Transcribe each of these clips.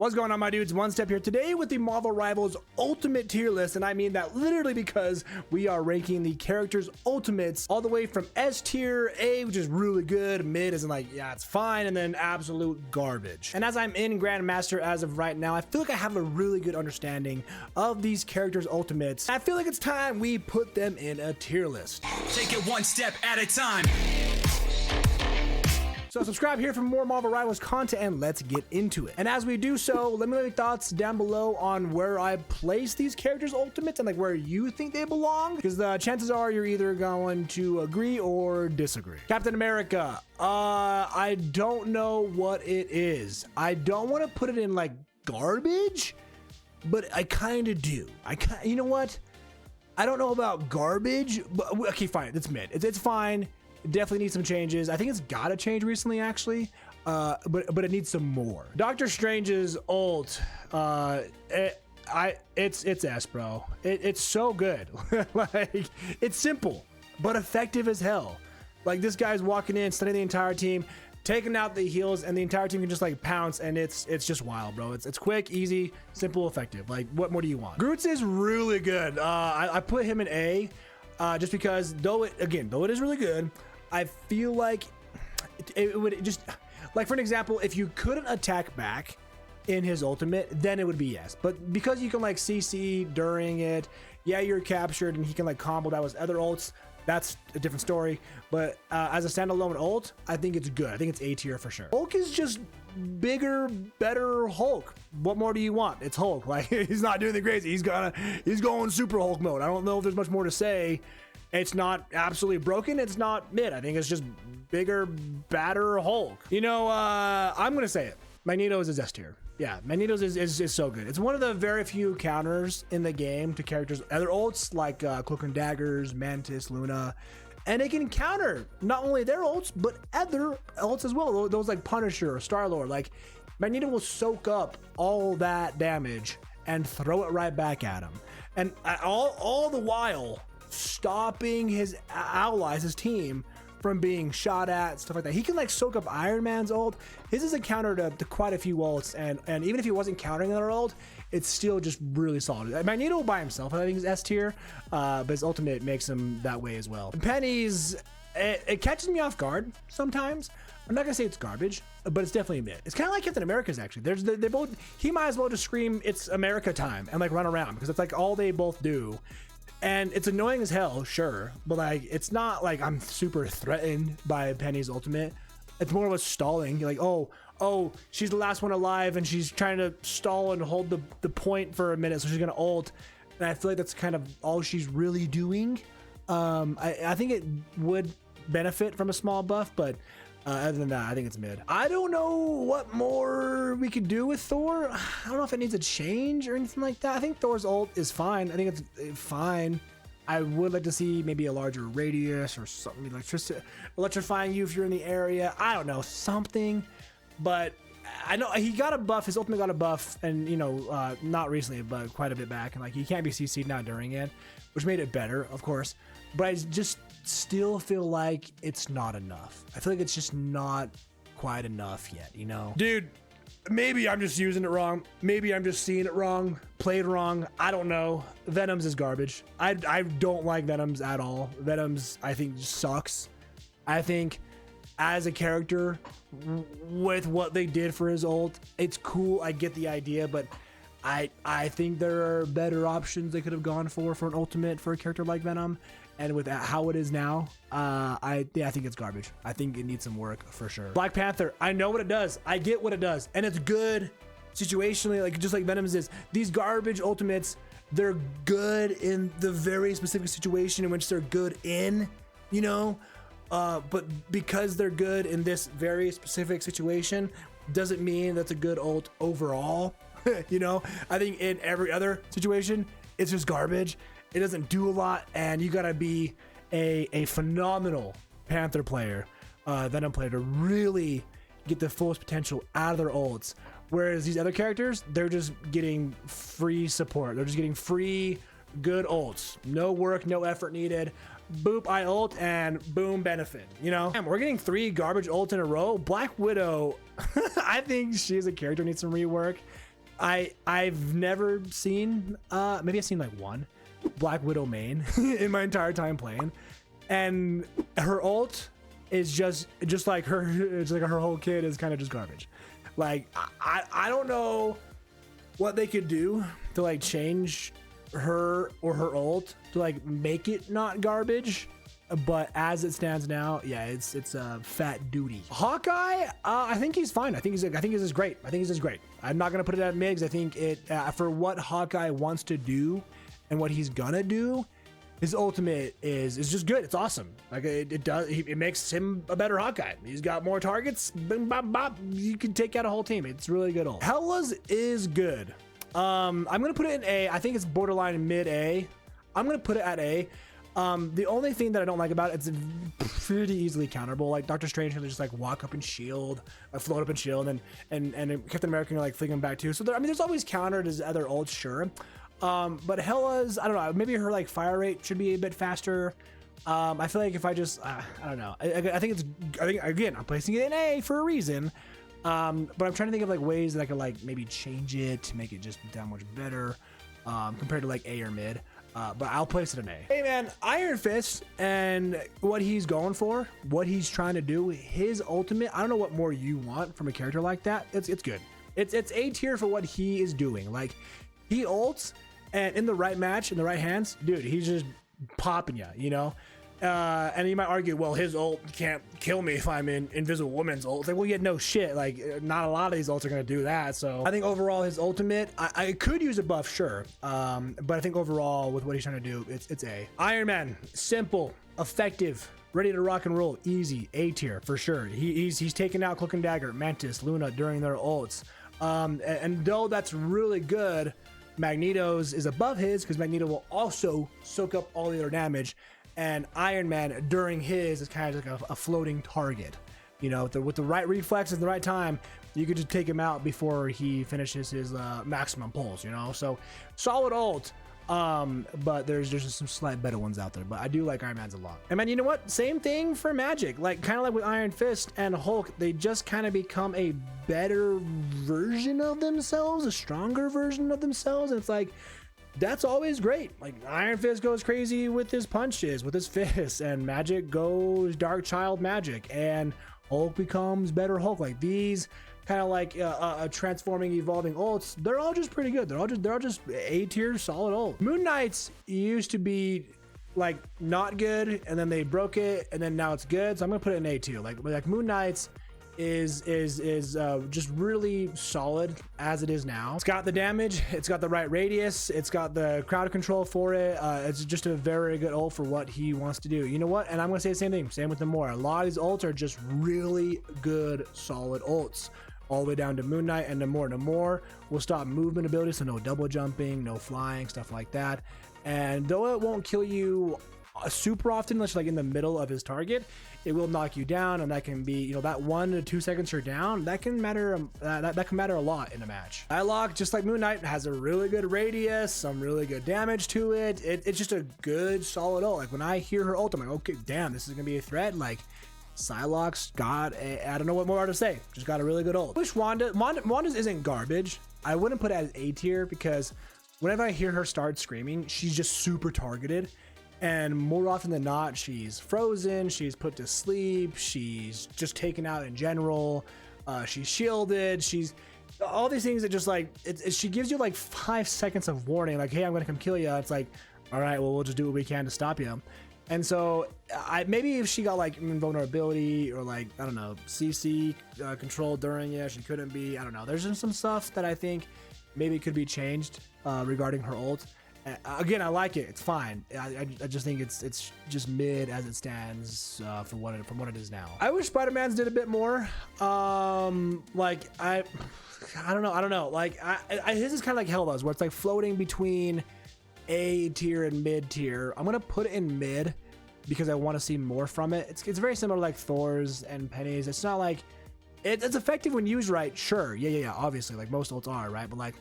What's going on, my dudes? Onestep here today with the Marvel Rivals Ultimate tier list, and I mean that literally because we are ranking the characters' ultimates all the way from S tier, A, which is really good, mid is like, yeah, it's fine, and then absolute garbage. And as I'm in Grandmaster as of right now, I feel like I have a really good understanding of these characters' ultimates. I feel like it's time we put them in a tier list. Take it one step at a time. So subscribe here for more Marvel Rivals content and let's get into it. And as we do so, let me know your thoughts down below on where I place these characters' ultimates and like where you think they belong, because the chances are you're either going to agree or disagree. Captain America, I don't know what it is. I don't want to put it in like garbage, but I kind of do. You know what? I don't know about garbage, but okay, fine. It's mid. It's fine. It definitely needs some changes. I think it's got to change recently, actually, but it needs some more. Doctor Strange's ult, it's S, bro. It's so good. Like, it's simple but effective as hell. Like, this guy's walking in, stunning the entire team, taking out the heals, and the entire team can just like pounce, and it's just wild, bro. It's quick, easy, simple, effective. Like, what more do you want? Groot's is really good. I put him in A, just because though it is really good, I feel like it would just, like, for an example, if you couldn't attack back in his ultimate, then it would be yes. But because you can like CC during it, yeah, you're captured and he can like combo that with other ults, that's a different story. But as a standalone ult, I think it's good. I think it's A tier for sure. Hulk is just bigger, better Hulk. What more do you want? It's Hulk. Like, he's not doing the crazy. He's going super Hulk mode. I don't know if there's much more to say. It's not absolutely broken. It's not mid. I think it's just bigger, badder Hulk. You know, I'm going to say it. Magneto's is S tier. Yeah, Magneto's is so good. It's one of the very few counters in the game to characters' other ults, like Cloak and Daggers, Mantis, Luna. And it can counter not only their ults, but other ults as well. Those like Punisher or Star-Lord. Like, Magneto will soak up all that damage and throw it right back at him. And all the while stopping his allies, his team, from being shot at, stuff like that. He can like soak up Iron Man's ult. His is a counter to quite a few ults, and even if he wasn't countering another ult, it's still just really solid. Magneto by himself, I think, is S tier, but his ultimate makes him that way as well. Penny's, it catches me off guard sometimes. I'm not gonna say it's garbage, but it's definitely mid. It's kind of like Captain America's actually. They both, he might as well just scream "It's America time" and like run around, because it's like all they both do. And it's annoying as hell, sure, but like, it's not like I'm super threatened by Penny's ultimate. It's more of a stalling. You're like, oh, she's the last one alive and she's trying to stall and hold the point for a minute, so she's gonna ult. And I feel like that's kind of all she's really doing. I think it would benefit from a small buff, but other than that, I think it's mid. I don't know what more we could do with Thor. I don't know if it needs a change or anything like that. I think Thor's ult is fine. I think it's fine. I would like to see maybe a larger radius or something, like electrifying you if you're in the area. I don't know, something. But I know he got a buff. His ultimate got a buff, and you know, not recently, but quite a bit back. And like, he can't be CC'd now during it, which made it better, of course. But I just still feel like it's not enough. I feel like it's just not quite enough yet, you know? Dude, maybe I'm just using it wrong. Maybe I'm just seeing it wrong, played wrong. I don't know. Venom's is garbage. I don't like Venom's at all. Venom's, I think, sucks. I think as a character, with what they did for his ult, it's cool. I get the idea, but I think there are better options they could have gone for an ultimate for a character like Venom. And with how it is now, I think it's garbage. I think it needs some work for sure. Black Panther, I know what it does. I get what it does. And it's good situationally, like just like Venom's is. These garbage ultimates, they're good in the very specific situation in which they're good in, you know? But because they're good in this very specific situation, doesn't mean that's a good ult overall. You know, I think in every other situation, it's just garbage. It doesn't do a lot, and you gotta be a phenomenal Panther player, Venom player, to really get the fullest potential out of their ults. Whereas these other characters, they're just getting free support. They're just getting free good ults. No work, no effort needed. Boop, I ult, and boom, benefit, you know? Damn, we're getting 3 garbage ults in a row. Black Widow, I think she as a character needs some rework. I've never seen maybe I've seen like one Black Widow main in my entire time playing, and her ult is just like her. It's like her whole kit is kind of just garbage. Like I don't know what they could do to like change her or her ult to like make it not garbage, but as it stands now, yeah, it's a fat duty. Hawkeye, I think he's fine. I think he's just great. I'm not gonna put it at mid because I think it for what Hawkeye wants to do and what he's gonna do, his ultimate is just good. It's awesome. Like it makes him a better Hawkeye. He's got more targets. Boom, bop, bop. You can take out a whole team. It's really good ult. Hela's is good. I'm gonna put it in A. I think it's borderline mid A. I'm gonna put it at A. The only thing that I don't like about it, it's pretty easily counterable. Like Doctor Strange can just like walk up and shield, float up and shield, and Captain America can like fling him back too. So there's always countered as other ults, sure. But Hela's, I don't know, maybe her like fire rate should be a bit faster. I feel like if I just, I don't know. I think again, I'm placing it in A for a reason. But I'm trying to think of like ways that I could like maybe change it to make it just that much better, compared to like A or mid. But I'll place it in A. Hey man, Iron Fist and what he's going for, what he's trying to do, his ultimate, I don't know what more you want from a character like that. It's good. It's A tier for what he is doing. Like he ults, and in the right match, in the right hands, dude, he's just popping you, you know? And you might argue, well, his ult can't kill me if I'm in Invisible Woman's ult. It's like, well, yeah, no shit. Like, not a lot of these ults are going to do that. So I think overall his ultimate, I could use a buff, sure. But I think overall with what he's trying to do, it's A. Iron Man, simple, effective, ready to rock and roll, easy, A tier for sure. He's taking out Cloak and Dagger, Mantis, Luna during their ults. And though that's really good, Magneto's is above his because Magneto will also soak up all the other damage. And Iron Man during his is kind of like a floating target, you know, with the right reflexes at the right time, you could just take him out before he finishes his maximum pulls, you know. So solid ult, but there's just some slight better ones out there, but I do like Iron Man's a lot. And man, you know what, same thing for Magic, like kind of like with Iron Fist and Hulk, they just kind of become a better version of themselves, a stronger version of themselves. And it's like, that's always great. Like Iron Fist goes crazy with his punches, with his fists, and Magic goes Dark Child Magic, and Hulk becomes better Hulk. Like these kind of like transforming, evolving ults, they're all just pretty good. They're all just A tier solid ult. Moon Knight's used to be like not good, and then they broke it, and then now it's good. So I'm gonna put it in A tier. Like Moon Knight's is just really solid as it is now. It's got the damage, it's got the right radius, it's got the crowd control for it. It's just a very good ult for what he wants to do. You know what? And I'm gonna say the same thing. Same with the more. A lot of these ults are just really good, solid ults. All the way down to Moon Knight and Namor will stop movement abilities, so no double jumping, no flying, stuff like that. And though it won't kill you super often unless you're like in the middle of his target, it will knock you down, and that can be, you know, that 1 to 2 seconds you're down, that can matter. That can matter a lot in a match. Psylocke, just like Moon Knight, has a really good radius, some really good damage to it. It's just a good solid ult. Like when I hear her ult, I'm like, okay, damn, this is gonna be a threat. Like Psylocke's got I don't know what more to say, just got a really good ult. I wish Wanda's isn't garbage. I wouldn't put it as A tier because whenever I hear her start screaming, she's just super targeted. And more often than not, she's frozen, she's put to sleep, she's just taken out in general, she's shielded, she's all these things that just like, she gives you like 5 seconds of warning, like, hey, I'm gonna come kill you. It's like, all right, well, we'll just do what we can to stop you. And so maybe if she got like invulnerability or like, I don't know, CC control during it, she couldn't be, I don't know. There's just some stuff that I think maybe could be changed regarding her ult. Again, I like it. It's fine. I just think it's just mid as it stands from what it is now. I wish Spider-Man's did a bit more. Like I don't know. Like his is kind of like Hela's, where it's like floating between A tier and mid tier. I'm gonna put it in mid because I want to see more from it. It's very similar to like Thor's and Penny's. It's not like it's effective when used right. Sure, yeah. Obviously, like most ults are, right? But like,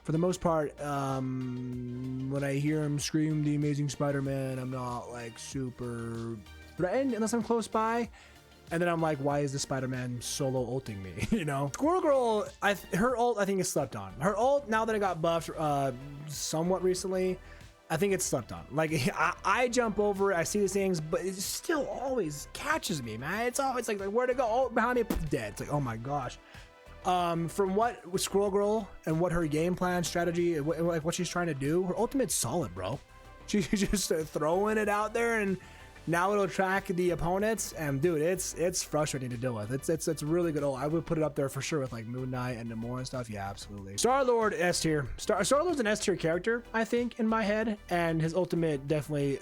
for the most part, when I hear him scream the Amazing Spider-Man, I'm not like super threatened unless I'm close by. And then I'm like, why is the Spider-Man solo ulting me? You know, Squirrel Girl, her ult I think is slept on. Her ult, now that it got buffed somewhat recently, I think it's slept on. Like I jump over it, I see these things, but it still always catches me, man. It's always like where to go? Oh, behind me, dead. It's like, oh my gosh. From what with Squirrel Girl and what her game plan strategy, like what she's trying to do, her ultimate's solid, bro. She's just throwing it out there, and now it'll track the opponents. And dude, it's frustrating to deal with. It's really good. I would put it up there for sure with like Moon Knight and Namor and stuff. Yeah, absolutely. Star-Lord S tier. Star-Lord's an S tier character, I think, in my head, and his ultimate definitely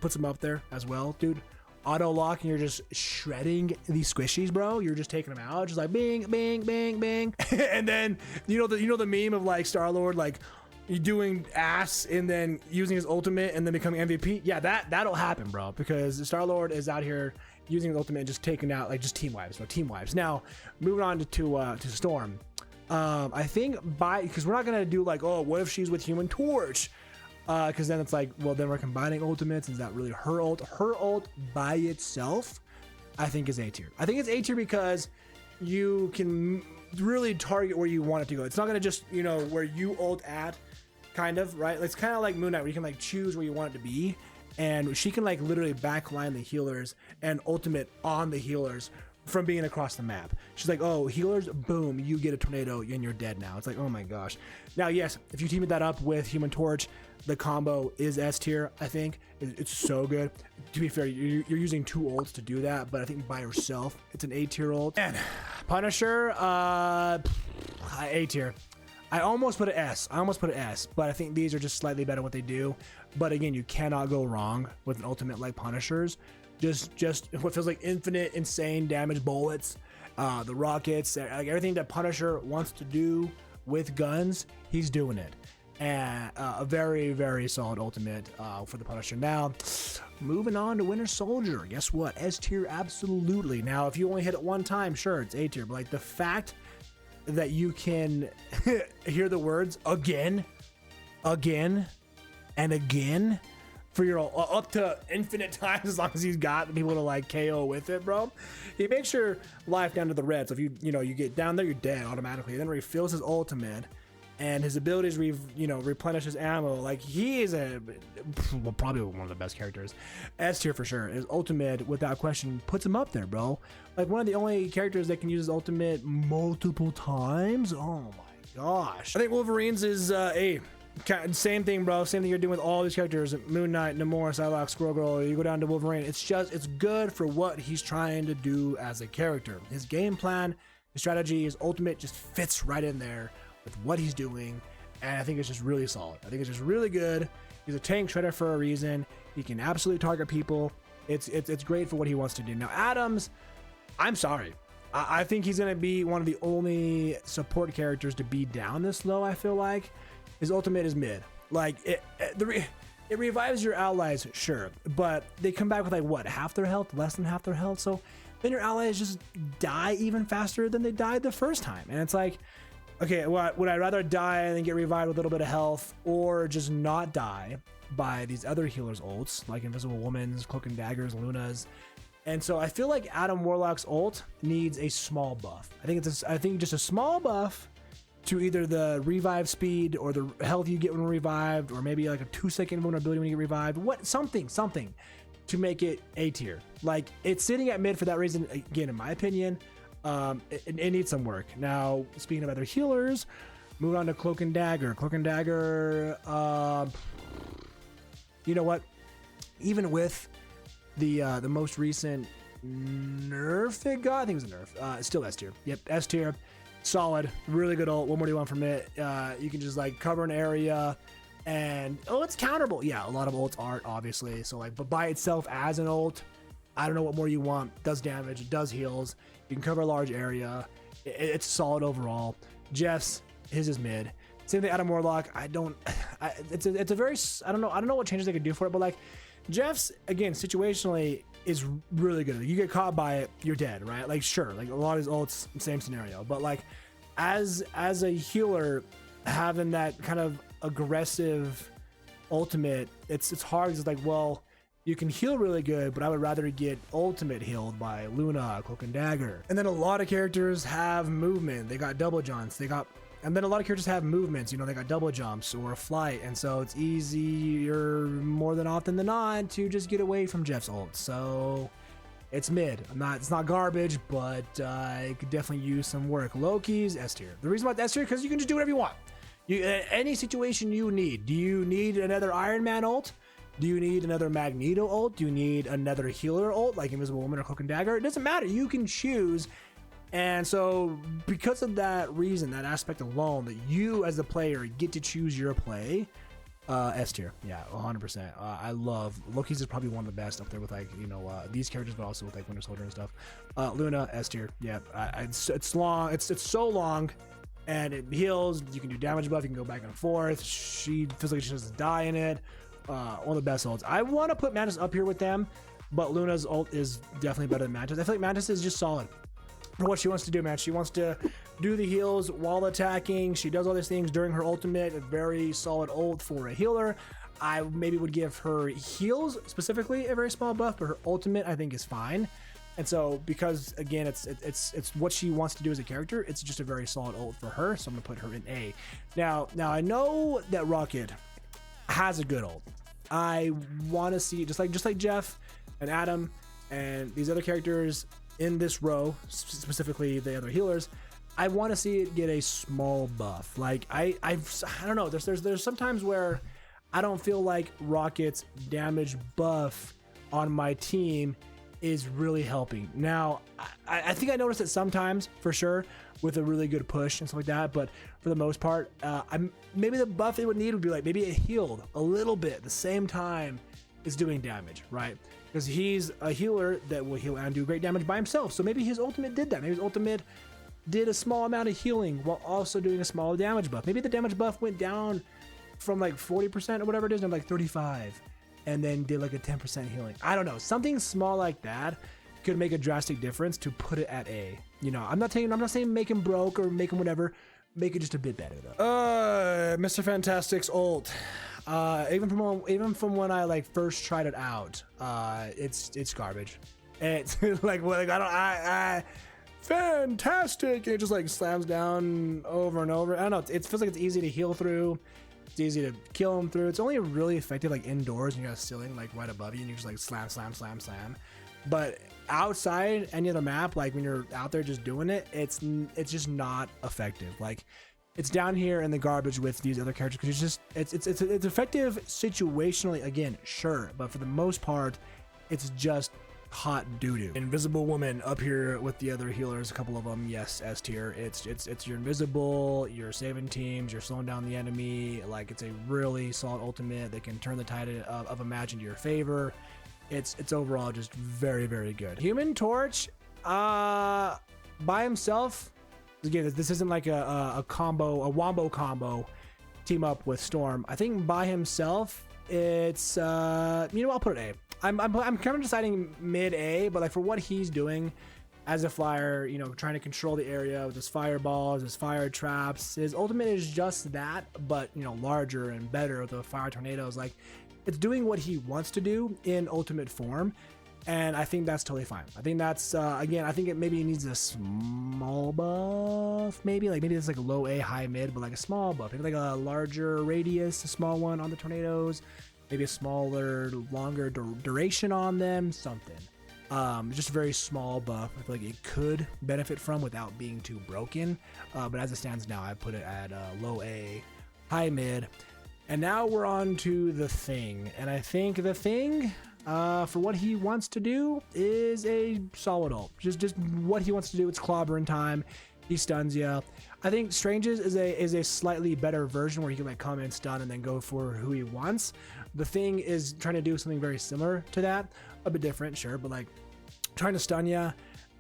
puts him up there as well, dude. Auto lock, and you're just shredding these squishies, bro. You're just taking them out, just like bing, bing, bing, bing. And then you know the meme of like Star-Lord like you doing ass and then using his ultimate and then becoming MVP. Yeah, that'll happen, bro, because Star-Lord is out here using his ultimate and just taking out like just team wipes, bro. Team wipes. Now moving on to Storm. I think because we're not gonna do like, oh, what if she's with Human Torch? Because then it's like, well, then we're combining ultimates. Is that really her ult? Her ult by itself, I think, is A tier. I think it's A tier because you can really target where you want it to go. It's not gonna just, you know, where you ult at, kind of, right? It's kind of like Moon Knight, where you can like choose where you want it to be, and she can like literally backline the healers and ultimate on the healers from being across the map. She's like, oh, healers, boom, you get a tornado and you're dead now. It's like, oh my gosh. Now, yes, if you team that up with Human Torch, the combo is S tier. I think it's so good. To be fair, you're using 2 ults to do that, but I think by yourself it's an A tier ult. And Punisher, A tier. I almost put an S, but I think these are just slightly better what they do. But again, you cannot go wrong with an ultimate like Punisher's. Just what feels like infinite, insane damage bullets, the rockets, like everything that Punisher wants to do with guns, he's doing it. And a very, very solid ultimate for the Punisher. Now, moving on to Winter Soldier. Guess what? S tier, absolutely. Now, if you only hit it one time, sure, it's A tier. But like the fact that you can hear the words again, and again for your up to infinite times, as long as he's got people to like KO with it, bro. He makes your life down to the red. So if you get down there, you're dead automatically. Then refills his ultimate, and his abilities replenish his ammo. Like he is probably one of the best characters. S tier for sure. His ultimate, without question, puts him up there, bro. Like one of the only characters that can use his ultimate multiple times. Oh my gosh. I think Wolverine's is A. Same thing, bro. Same thing you're doing with all these characters. Moon Knight, Namor, Psylocke, Squirrel Girl. You go down to Wolverine. It's good for what he's trying to do as a character. His game plan, his strategy, his ultimate just fits right in there with what he's doing, and I think it's just really solid. I think it's just really good. He's a tank shredder for a reason. He can absolutely target people. It's great for what he wants to do. Now Adams, I'm sorry, I think he's gonna be one of the only support characters to be down this low. I feel like his ultimate is mid. Like it revives your allies, sure, but they come back with like what, half their health, less than half their health. So then your allies just die even faster than they died the first time, and it's like, okay, would I rather die and then get revived with a little bit of health, or just not die by these other healers' ults, like Invisible Woman's, Cloak and Daggers, Luna's? And so I feel like Adam Warlock's ult needs a small buff. I think just a small buff to either the revive speed or the health you get when revived, or maybe like a 2-second vulnerability when you get revived. Something to make it A tier. Like it's sitting at mid for that reason. Again, in my opinion. It needs some work. Now, speaking of other healers, move on to Cloak and Dagger. Cloak and Dagger, you know what? Even with the most recent nerf it got, I think it was a nerf. It's still S tier. Yep, S tier. Solid. Really good ult. What more do you want from it? You can just like cover an area, and it's counterable. Yeah, a lot of ults aren't, obviously. So like, but by itself as an ult, I don't know what more you want. Does damage, does heals. You can cover a large area. It's solid overall. Jeff's, his is mid. Same thing, Adam Warlock. I don't know what changes they could do for it, but like Jeff's, again, situationally is really good. You get caught by it, you're dead, right? Like sure, like a lot of his ults, same scenario, but like as a healer, having that kind of aggressive ultimate, it's hard. It's like, well, You can heal really good, but I would rather get ultimate healed by Luna, Cloak and Dagger. And then a lot of characters have movement. They got double jumps. And then a lot of characters have movements. You know, they got double jumps or a flight. And so it's easier more than often than not to just get away from Jeff's ult. So it's mid. It's not garbage, but it could definitely use some work. Loki's S tier. The reason why it's S tier, because you can just do whatever you want. Any situation you need. Do you need another Iron Man ult? Do you need another Magneto ult? Do you need another healer ult like Invisible Woman or Cloak and Dagger? It doesn't matter. You can choose. And so because of that reason, that aspect alone, that you as the player get to choose your play, S tier. Yeah, 100%. I love Loki's is probably one of the best up there with like, you know, these characters, but also with like Winter Soldier and stuff. Luna, S tier. Yeah, it's long. It's so long. And it heals. You can do damage buff. You can go back and forth. She feels like she doesn't die in it. One of the best ults. I want to put Mantis up here with them, but Luna's ult is definitely better than Mantis. I feel like Mantis is just solid for what she wants to do, man. She wants to do the heals while attacking. She does all these things during her ultimate. A very solid ult for a healer. I maybe would give her heals specifically a very small buff, but her ultimate I think is fine. And so because again it's what she wants to do as a character, it's just a very solid ult for her. So I'm gonna put her in A. Now I know that Rocket has a good ult. I want to see just like Jeff and Adam and these other characters in this row, specifically the other healers. I want to see it get a small buff. Like I don't know. There's sometimes where I don't feel like Rocket's damage buff on my team is really helping. Now I think I noticed it sometimes for sure with a really good push and stuff like that, but for the most part, maybe the buff it would need would be like maybe it healed a little bit at the same time is doing damage, right? Because he's a healer that will heal and do great damage by himself. So maybe his ultimate did that. Maybe his ultimate did a small amount of healing while also doing a small damage buff. Maybe the damage buff went down from like 40% or whatever it is, and like 35, and then did like a 10% healing. I don't know. Something small like that could make a drastic difference to put it at A. You know, I'm not saying make him broke or make him whatever. Make it just a bit better though. Mr. Fantastic's ult. Even from when I like first tried it out, it's garbage. It's I fantastic. And it just like slams down over and over. I don't know. It feels like it's easy to heal through. It's easy to kill him through. It's only really effective like indoors and you got a ceiling like right above you and you just like slam. But outside any other map, like when you're out there just doing it, it's just not effective. Like it's down here in the garbage with these other characters because it's effective situationally, again, sure, but for the most part, it's just hot doo-doo. Invisible Woman up here with the other healers, a couple of them, yes, S tier. It's you're invisible, you're saving teams, you're slowing down the enemy. Like it's a really solid ultimate that can turn the tide of a match into your favor. It's overall just very, very good. Human Torch, by himself, again, this isn't like a wombo combo team up with Storm. I think by himself, it's I'll put it A. I'm kind of deciding mid A, but like for what he's doing as a flyer, you know, trying to control the area with his fireballs, his fire traps, his ultimate is just that, but you know, larger and better with the fire tornadoes. Like it's doing what he wants to do in ultimate form. And I think that's totally fine. I think that's, again, I think it maybe needs a small buff, maybe it's like a low A, high mid, but like a small buff, maybe like a larger radius, a small one on the tornadoes, maybe a smaller, longer duration on them, something. Just a very small buff. I feel like it could benefit from without being too broken. But as it stands now, I put it at low A, high mid. And now we're on to the Thing. And I think the Thing, for what he wants to do, is a solid ult. Just what he wants to do. It's clobbering time. He stuns you. I think Strange's is a slightly better version where he can like come in, stun, and then go for who he wants. The Thing is trying to do something very similar to that. A bit different, sure, but like trying to stun you.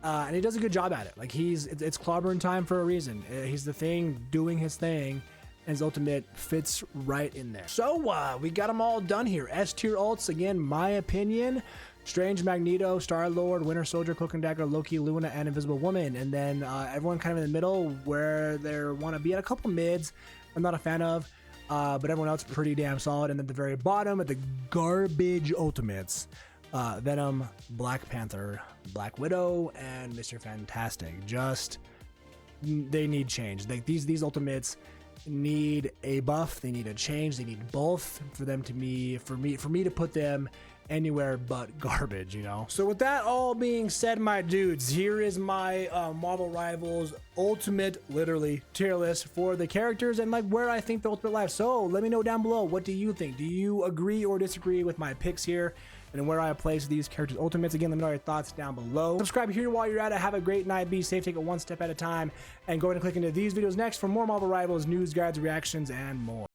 And he does a good job at it. Like it's clobbering time for a reason. He's the Thing doing his thing. And his ultimate fits right in there. So we got them all done here. S tier ults, again, my opinion. Strange, Magneto, Star-Lord, Winter Soldier, Cloak and Dagger, Loki, Luna, and Invisible Woman. And then everyone kind of in the middle where they want to be at a couple mids I'm not a fan of. but everyone else pretty damn solid. And at the very bottom, at the garbage ultimates, Venom, Black Panther, Black Widow, and Mr. Fantastic. Just, they need change. Like these ultimates need a buff, they need a change, they need both for them to me for me to put them anywhere but garbage, you know. So with that all being said, my dudes, here is my Marvel Rivals ultimate literally tier list for the characters and like where I think the ultimate lies. So let me know down below, what do you think? Do you agree or disagree with my picks here and where I place these characters ultimates? Again, let me know your thoughts down below. Subscribe here while you're at it. Have a great night, be safe, take it one step at a time, and go ahead and click into these videos next for more Marvel Rivals news, guides, reactions, and more.